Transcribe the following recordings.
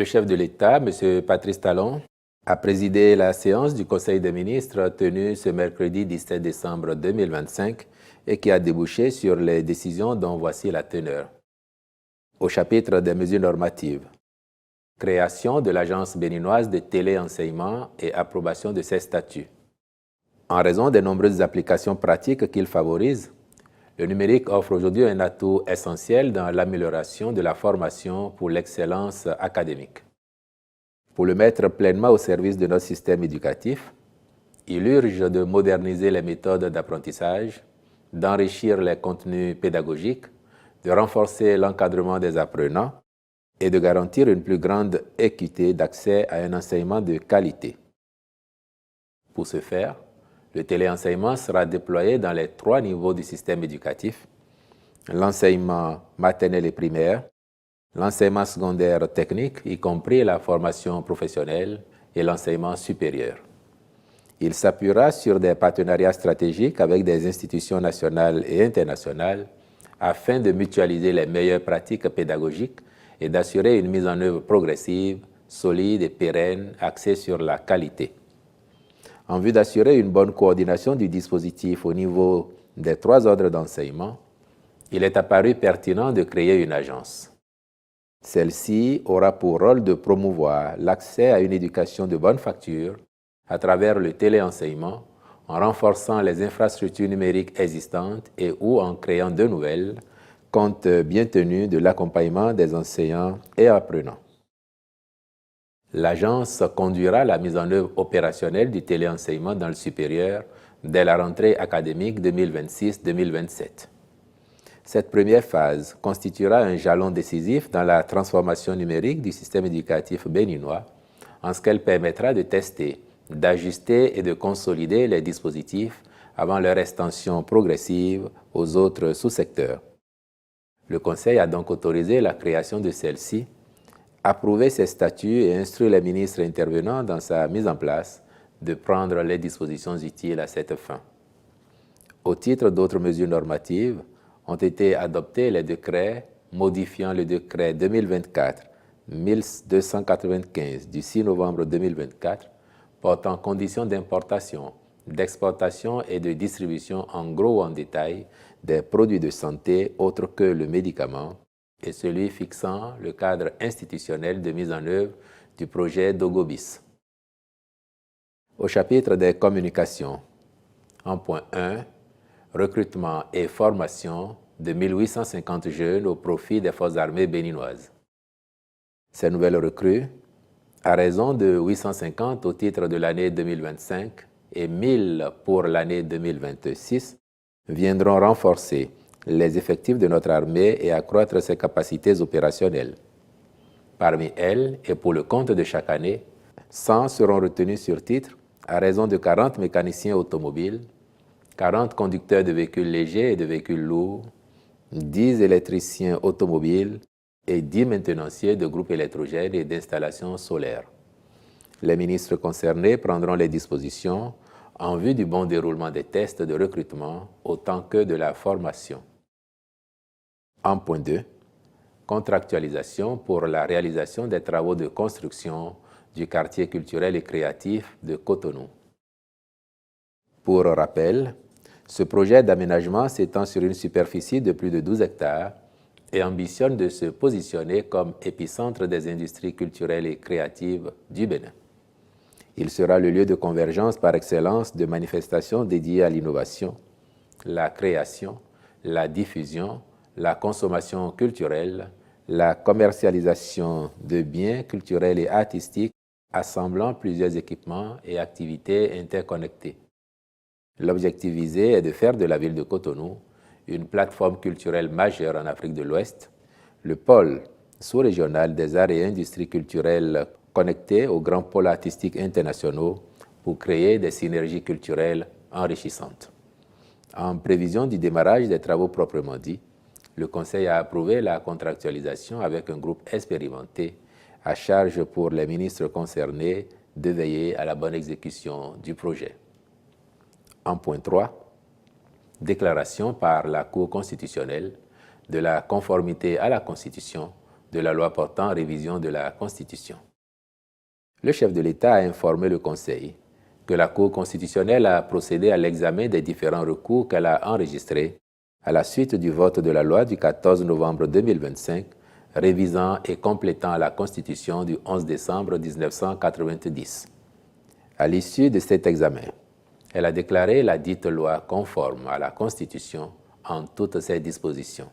Le chef de l'État, M. Patrice Talon, a présidé la séance du Conseil des ministres tenue ce mercredi 17 décembre 2025 et qui a débouché sur les décisions dont voici la teneur. Au chapitre des mesures normatives, création de l'Agence béninoise de téléenseignement et approbation de ses statuts. En raison des nombreuses applications pratiques qu'il favorise, le numérique offre aujourd'hui un atout essentiel dans l'amélioration de la formation pour l'excellence académique. Pour le mettre pleinement au service de notre système éducatif, il urge de moderniser les méthodes d'apprentissage, d'enrichir les contenus pédagogiques, de renforcer l'encadrement des apprenants et de garantir une plus grande équité d'accès à un enseignement de qualité. Pour ce faire, le téléenseignement sera déployé dans les 3 niveaux du système éducatif, l'enseignement maternel et primaire, l'enseignement secondaire technique, y compris la formation professionnelle et l'enseignement supérieur. Il s'appuiera sur des partenariats stratégiques avec des institutions nationales et internationales afin de mutualiser les meilleures pratiques pédagogiques et d'assurer une mise en œuvre progressive, solide et pérenne, axée sur la qualité. En vue d'assurer une bonne coordination du dispositif au niveau des 3 ordres d'enseignement, il est apparu pertinent de créer une agence. Celle-ci aura pour rôle de promouvoir l'accès à une éducation de bonne facture à travers le téléenseignement, en renforçant les infrastructures numériques existantes et ou en créant de nouvelles, compte bien tenu de l'accompagnement des enseignants et apprenants. L'agence conduira la mise en œuvre opérationnelle du téléenseignement dans le supérieur dès la rentrée académique 2026-2027. Cette première phase constituera un jalon décisif dans la transformation numérique du système éducatif béninois, en ce qu'elle permettra de tester, d'ajuster et de consolider les dispositifs avant leur extension progressive aux autres sous-secteurs. Le Conseil a donc autorisé la création de celle-ci, approuvé ses statuts et instruit les ministres intervenants dans sa mise en place de prendre les dispositions utiles à cette fin. Au titre d'autres mesures normatives, ont été adoptés les décrets modifiant le décret 2024-1295 du 6 novembre 2024 portant conditions d'importation, d'exportation et de distribution en gros ou en détail des produits de santé autres que le médicament et celui fixant le cadre institutionnel de mise en œuvre du projet Dogobis. Au chapitre des communications, en point 1, recrutement et formation de 1850 jeunes au profit des forces armées béninoises. Ces nouvelles recrues, à raison de 850 au titre de l'année 2025 et 1000 pour l'année 2026, viendront renforcer les effectifs de notre armée et accroître ses capacités opérationnelles. Parmi elles, et pour le compte de chaque année, 100 seront retenus sur titre à raison de 40 mécaniciens automobiles, 40 conducteurs de véhicules légers et de véhicules lourds, 10 électriciens automobiles et 10 maintenanciers de groupes électrogènes et d'installations solaires. Les ministres concernés prendront les dispositions en vue du bon déroulement des tests de recrutement autant que de la formation. En point 2, contractualisation pour la réalisation des travaux de construction du quartier culturel et créatif de Cotonou. Pour rappel, ce projet d'aménagement s'étend sur une superficie de plus de 12 hectares et ambitionne de se positionner comme épicentre des industries culturelles et créatives du Bénin. Il sera le lieu de convergence par excellence de manifestations dédiées à l'innovation, la création, la diffusion, la consommation culturelle, la commercialisation de biens culturels et artistiques assemblant plusieurs équipements et activités interconnectées. L'objectif visé est de faire de la ville de Cotonou une plateforme culturelle majeure en Afrique de l'Ouest, le pôle sous-régional des arts et industries culturelles connectés aux grands pôles artistiques internationaux pour créer des synergies culturelles enrichissantes. En prévision du démarrage des travaux proprement dits, le Conseil a approuvé la contractualisation avec un groupe expérimenté à charge pour les ministres concernés de veiller à la bonne exécution du projet. En point 3, déclaration par la Cour constitutionnelle de la conformité à la Constitution de la loi portant révision de la Constitution. Le chef de l'État a informé le Conseil que la Cour constitutionnelle a procédé à l'examen des différents recours qu'elle a enregistrés à la suite du vote de la loi du 14 novembre 2025 révisant et complétant la Constitution du 11 décembre 1990. À l'issue de cet examen, elle a déclaré la dite loi conforme à la Constitution en toutes ses dispositions.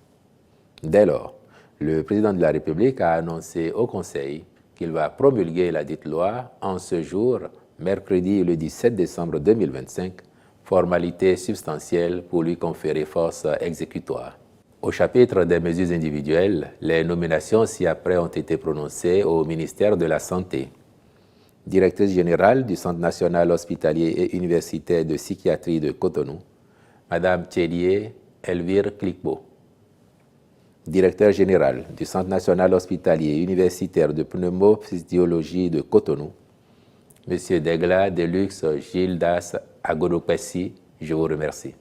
Dès lors, le président de la République a annoncé au Conseil qu'il va promulguer la dite loi en ce jour, mercredi le 17 décembre 2025, formalité substantielle pour lui conférer force exécutoire. Au chapitre des mesures individuelles, les nominations ci-après ont été prononcées au ministère de la Santé. Directrice générale du Centre national hospitalier et universitaire de psychiatrie de Cotonou, Madame Tchélié Elvire Clicquot. Directeur général du Centre national hospitalier et universitaire de pneumophysiologie de Cotonou, Monsieur Degla Deluxe Gildas Agodopessi, je vous remercie.